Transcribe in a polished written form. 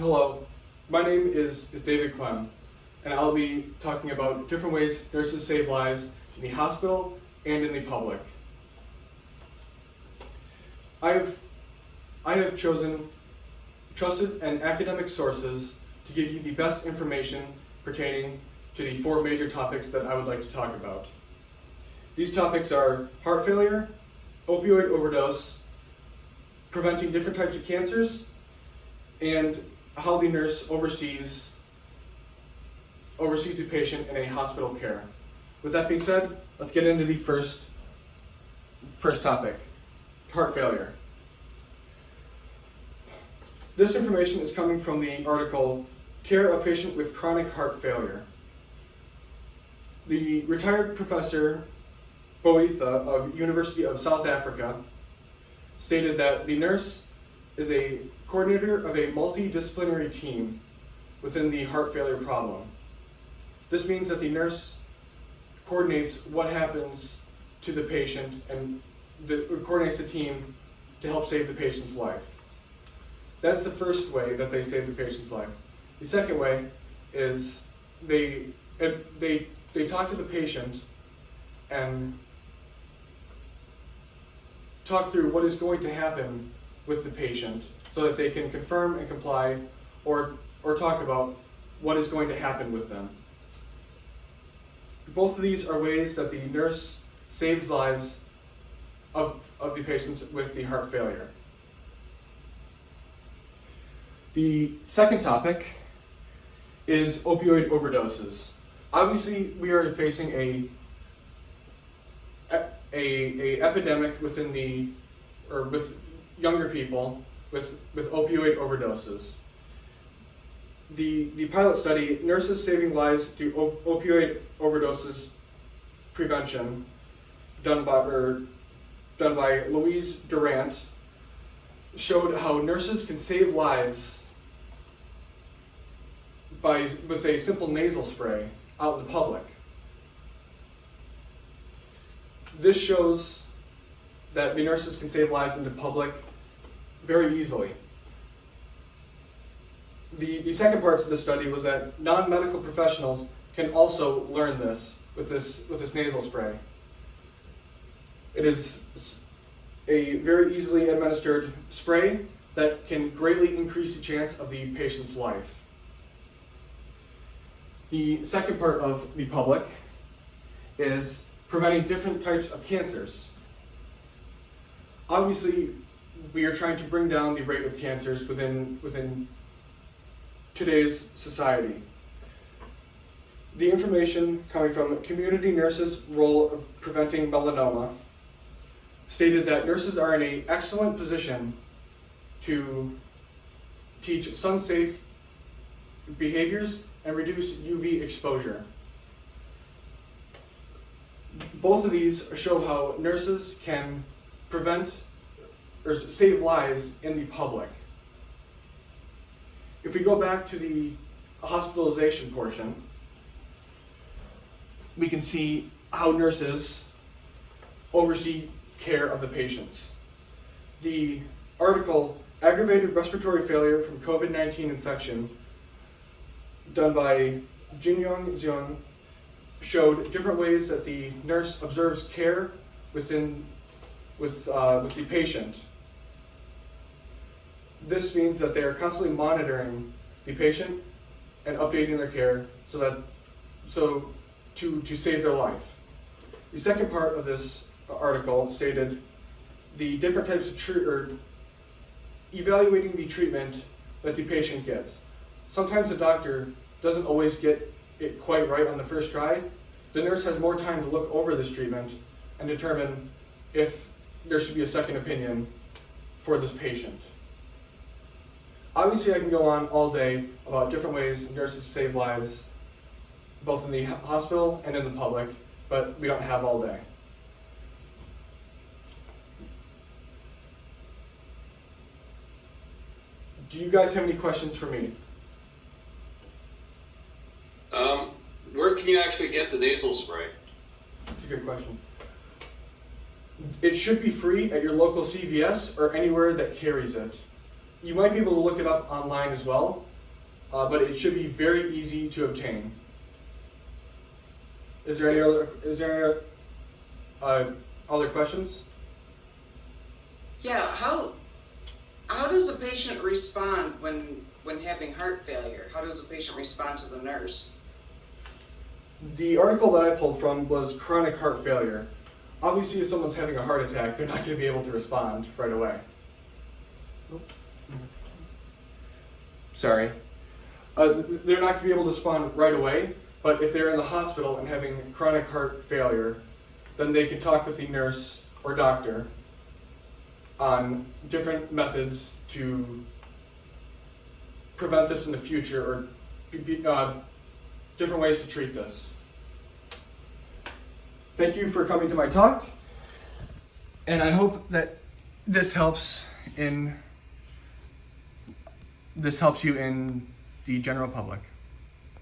Hello, my name is David Clem, and I'll be talking about different ways nurses save lives in the hospital and in the public. I have chosen trusted and academic sources to give you the best information pertaining to the four major topics that I would like to talk about. These topics are heart failure, opioid overdose, preventing different types of cancers, and how the nurse oversees the patient in a hospital care. With that being said, let's get into the first topic, heart failure. This information is coming from the article, Care of Patient with Chronic Heart Failure. The retired Professor Boetha of University of South Africa stated that the nurse is a coordinator of a multidisciplinary team within the heart failure problem. This means that the nurse coordinates what happens to the patient and coordinates a team to help save the patient's life. That's the first way that they save the patient's life. The second way is they talk to the patient and talk through what is going to happen with the patient so that they can confirm and comply or talk about what is going to happen with them. Both of these are ways that the nurse saves lives of the patients with the heart failure. The second topic is opioid overdoses. Obviously, we are facing a epidemic with younger people with opioid overdoses. The pilot study, Nurses Saving Lives Through Opioid Overdoses Prevention, done by Louise Durant, showed how nurses can save lives with a simple nasal spray out in the public. This shows that the nurses can save lives in the public very easily. The second part of the study was that non-medical professionals can also learn this with this nasal spray. It is a very easily administered spray that can greatly increase the chance of the patient's life. The second part of the public is preventing different types of cancers. Obviously, we are trying to bring down the rate of cancers within today's society. The information coming from Community Nurses' Role of Preventing Melanoma stated that nurses are in an excellent position to teach sun-safe behaviors and reduce UV exposure. Both of these show how nurses can prevent or save lives in the public. If we go back to the hospitalization portion, we can see how nurses oversee care of the patients. The article, Aggravated Respiratory Failure from COVID-19 Infection, done by Jinyong Xiong, showed different ways that the nurse observes care with the patient. This means that they are constantly monitoring the patient and updating their care to save their life. The second part of this article stated the different types of evaluating the treatment that the patient gets. Sometimes the doctor doesn't always get it quite right on the first try. The nurse has more time to look over this treatment and determine if there should be a second opinion for this patient. Obviously, I can go on all day about different ways nurses save lives, both in the hospital and in the public, but we don't have all day. Do you guys have any questions for me? Where can you actually get the nasal spray? That's a good question. It should be free at your local CVS or anywhere that carries it. You might be able to look it up online as well, but it should be very easy to obtain. Is there any other questions? Yeah, how does a patient respond when having heart failure? How does a patient respond to the nurse? The article that I pulled from was chronic heart failure. Obviously, if someone's having a heart attack, they're not going to be able to respond right away. Sorry. They're not going to be able to respond right away, but if they're in the hospital and having chronic heart failure, then they can talk with the nurse or doctor on different methods to prevent this in the future, or different ways to treat this. Thank you for coming to my talk, and I hope that this helps you in the general public.